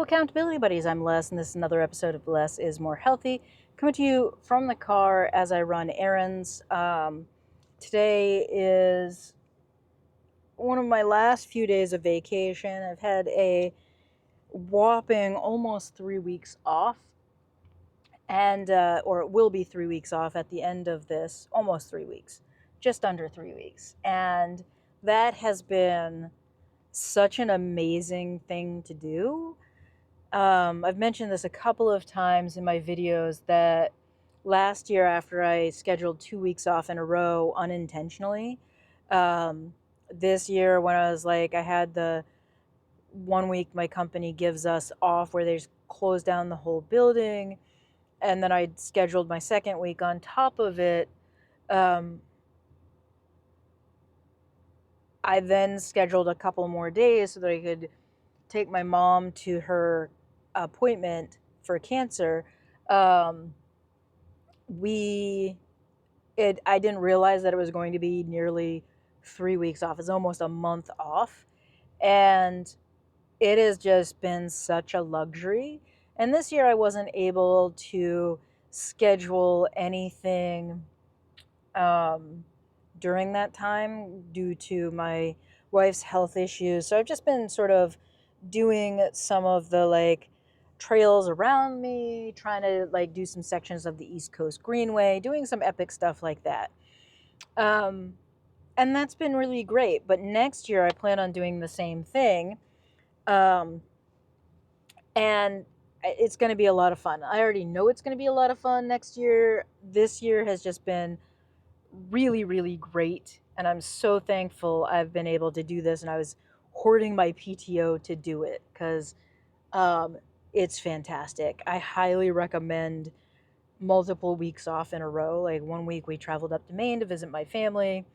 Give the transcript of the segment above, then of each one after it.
accountability buddies. I'm Les, and this is another episode of Less is More Healthy, coming to you from the car as I run errands. Today is one of my last few days of vacation. I've had a whopping almost 3 weeks off, and or it will be 3 weeks off at the end of this, almost 3 weeks, just under 3 weeks, and that has been such an amazing thing to do. I've mentioned this a couple of times in my videos that last year, after I scheduled 2 weeks off in a row unintentionally, this year when I was like, I had the 1 week my company gives us off where they just close down the whole building, and then I scheduled my second week on top of it. I then scheduled a couple more days so that I could take my mom to her appointment for cancer. I didn't realize that it was going to be nearly 3 weeks off. It's almost a month off, and it has just been such a luxury. And this year I wasn't able to schedule anything during that time due to my wife's health issues. So I've just been sort of doing some of the trails around me, trying to do some sections of the East Coast Greenway, doing some epic stuff like that. And that's been really great. But next year I plan on doing the same thing. And it's going to be a lot of fun. I already know it's going to be a lot of fun next year. This year has just been really, really great. And I'm so thankful I've been able to do this. And I was hoarding my PTO to do it because it's fantastic. I highly recommend multiple weeks off in a row. Like 1 week we traveled up to Maine to visit my family.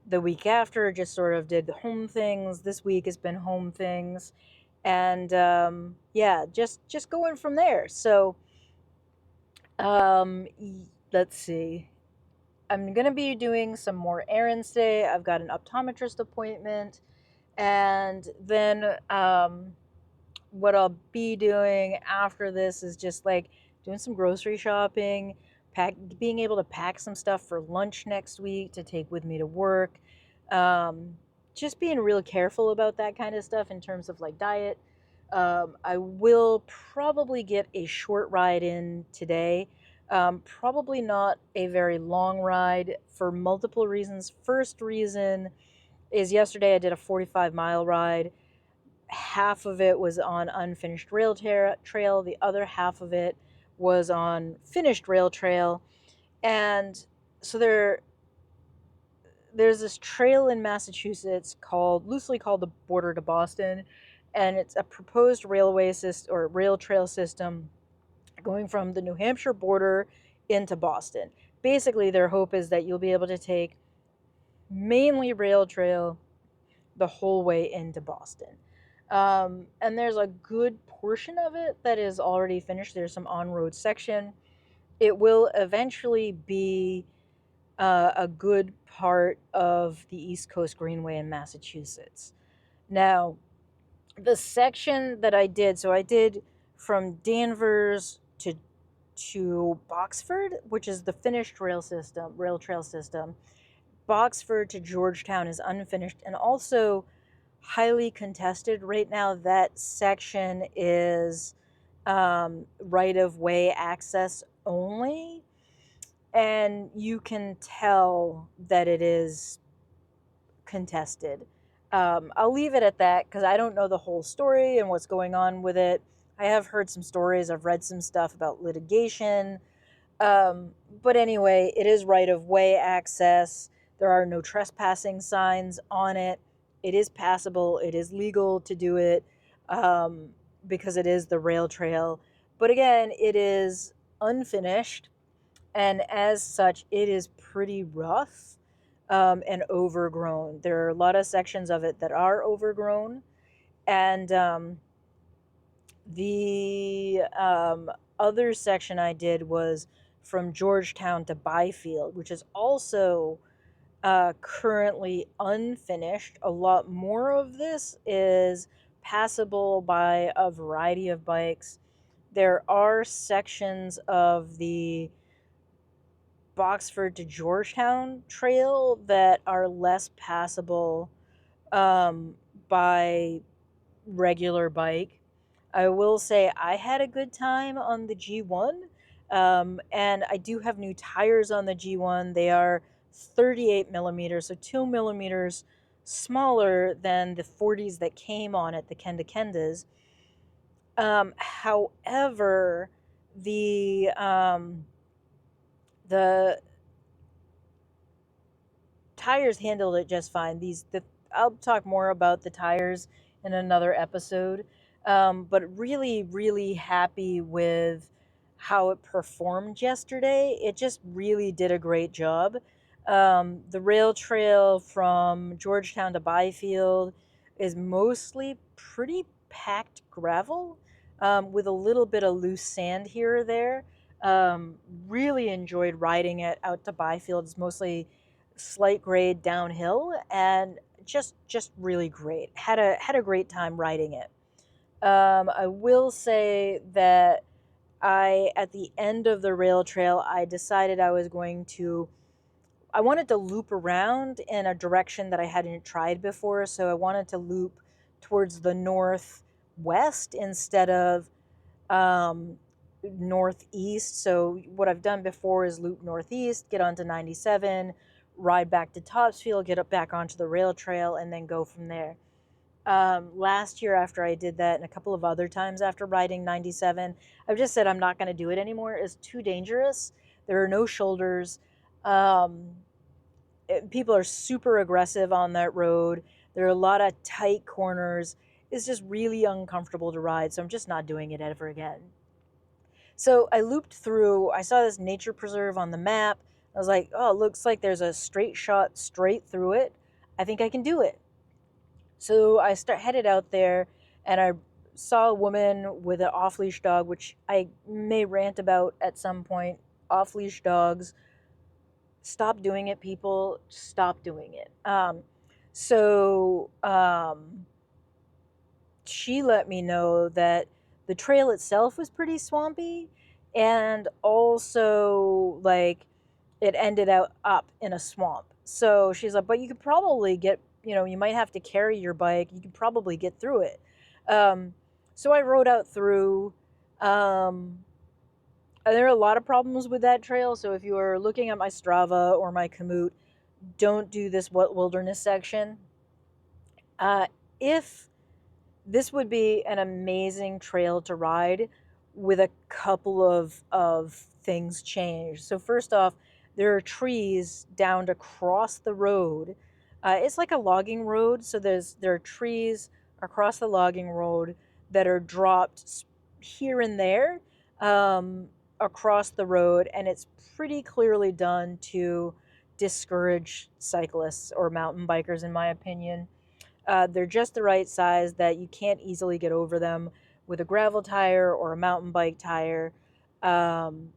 The week after just sort of did home things. This week has been home things. And yeah, just going from there. So let's see. I'm going to be doing some more errands today. I've got an optometrist appointment. And then what I'll be doing after this is just doing some grocery shopping, being able to pack some stuff for lunch next week to take with me to work. Just being real careful about that kind of stuff in terms of diet. I will probably get a short ride in today. Probably not a very long ride for multiple reasons. First reason is yesterday I did a 45-mile ride. Half of it was on unfinished rail trail. The other half of it was on finished rail trail. And so there's this trail in Massachusetts loosely called the Border to Boston. And it's a proposed railway system or rail trail system going from the New Hampshire border into Boston. Basically, their hope is that you'll be able to take mainly rail trail the whole way into Boston. And there's a good portion of it that is already finished. There's some on-road section. It will eventually be a good part of the East Coast Greenway in Massachusetts. Now, the section that I did, so I did from Danvers to Boxford, which is the finished rail trail system. Boxford to Georgetown is unfinished and also highly contested. Right now, that section is right-of-way access only, and you can tell that it is contested. I'll leave it at that because I don't know the whole story and what's going on with it. I have heard some stories. I've read some stuff about litigation. But anyway, it is right-of-way access. There are no trespassing signs on it. It is passable. It is legal to do it because it is the rail trail. But again, it is unfinished. And as such, it is pretty rough and overgrown. There are a lot of sections of it that are overgrown. And the other section I did was from Georgetown to Byfield, which is also currently unfinished. A lot more of this is passable by a variety of bikes. There are sections of the Boxford to Georgetown trail that are less passable um, by regular bike. I will say I had a good time on the G1, and I do have new tires on the G1. They are 38 millimeters, so 2 millimeters smaller than the 40s that came on it, the Kenda Kendas. However, the tires handled it just fine. I'll talk more about the tires in another episode, but really, really happy with how it performed yesterday. It just really did a great job. The rail trail from Georgetown to Byfield is mostly pretty packed gravel, with a little bit of loose sand here or there. Um, Really enjoyed riding it out to Byfield. It's mostly slight grade downhill, and just really great. Had a great time riding it. I will say that at the end of the rail trail, I decided I wanted to loop around in a direction that I hadn't tried before. So I wanted to loop towards the northwest instead of um, northeast. So what I've done before is loop northeast, get onto 97, ride back to Topsfield, get up back onto the rail trail, and then go from there. Last year, after I did that, and a couple of other times after riding 97, I've just said I'm not going to do it anymore. It's too dangerous. There are no shoulders. Um, People are super aggressive on that road. There are a lot of tight corners. It's just really uncomfortable to ride, so I'm just not doing it ever again. So I looped through, I saw this nature preserve on the map. I was like, oh, it looks like there's a straight shot straight through it. I think I can do it. So I headed out there, and I saw a woman with an off-leash dog, which I may rant about at some point. Off-leash dogs, stop doing it, people. Stop doing it. So she let me know that the trail itself was pretty swampy, and also like it ended up in a swamp. So she's like, but you could probably you might have to carry your bike, you could probably get through it. So I rode out through. There are a lot of problems with that trail, so if you are looking at my Strava or my Komoot, don't do this wilderness section. If This would be an amazing trail to ride with a couple of things changed. So first off, there are trees down to cross the road. It's like a logging road, so there are trees across the logging road that are dropped here and there across the road, and it's pretty clearly done to discourage cyclists or mountain bikers, in my opinion. They're just the right size that you can't easily get over them with a gravel tire or a mountain bike tire. Um,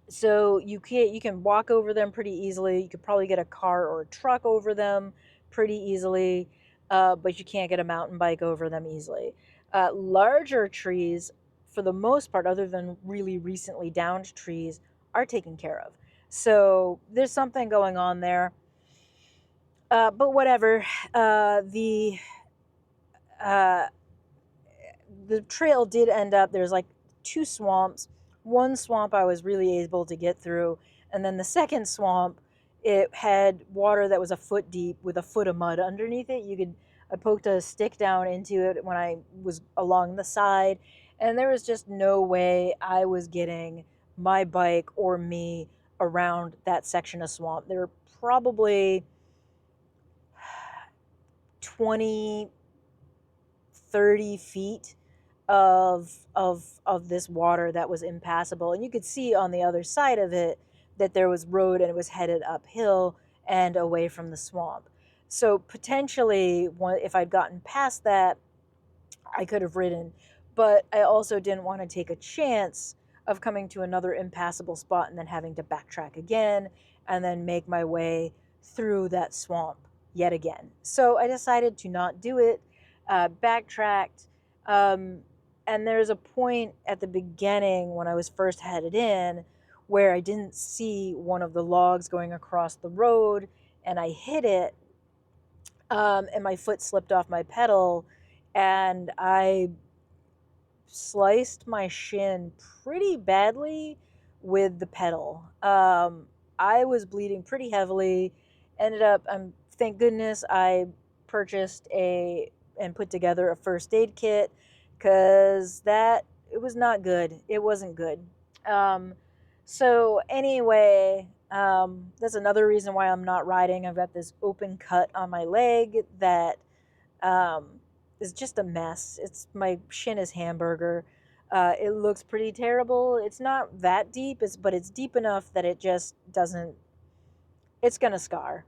so you can walk over them pretty easily. You could probably get a car or a truck over them pretty easily, but you can't get a mountain bike over them easily. Larger trees, for the most part, other than really recently downed trees, are taken care of. So there's something going on there. But whatever. Uh, the trail did end up, there's like two swamps. One swamp I was really able to get through, and then the second swamp, it had water that was a foot deep with a foot of mud underneath it. I poked a stick down into it when I was along the side, and there was just no way I was getting my bike or me around that section of swamp. There were probably 20, 30 feet of this water that was impassable, and you could see on the other side of it that there was road, and it was headed uphill and away from the swamp. So potentially, if I'd gotten past that, I could have ridden, but I also didn't want to take a chance of coming to another impassable spot and then having to backtrack again and then make my way through that swamp yet again. So I decided to not do it. backtracked. Um, and there's a point at the beginning when I was first headed in where I didn't see one of the logs going across the road, and I hit it, and my foot slipped off my pedal, and I sliced my shin pretty badly with the pedal. I was bleeding pretty heavily. Ended up, thank goodness I purchased a and put together a first aid kit, because that it was not good. It wasn't good. Um, so anyway, that's another reason why I'm not riding. I've got this open cut on my leg that um, is just a mess. It's my shin is hamburger. It looks pretty terrible. It's not that deep, but it's deep enough that it just doesn't. It's gonna scar.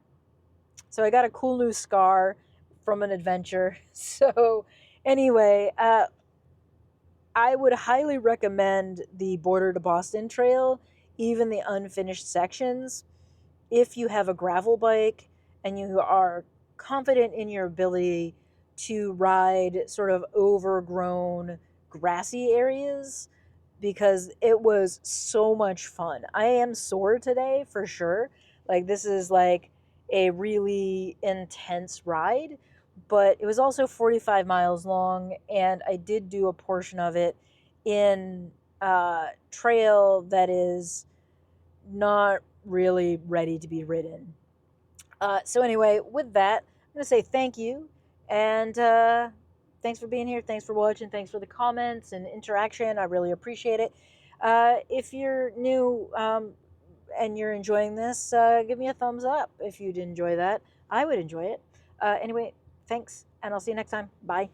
So I got a cool new scar from an adventure. So anyway, I would highly recommend the Border to Boston Trail, even the unfinished sections, if you have a gravel bike and you are confident in your ability to ride sort of overgrown grassy areas, because it was so much fun. I am sore today for sure. Like, this is like a really intense ride, but it was also 45 miles long, and I did do a portion of it in trail that is not really ready to be ridden. So anyway, with that, I'm going to say thank you, and thanks for being here. Thanks for watching. Thanks for the comments and interaction. I really appreciate it. If you're new and you're enjoying this, give me a thumbs up if you'd enjoy that. I would enjoy it. Anyway, thanks, and I'll see you next time. Bye.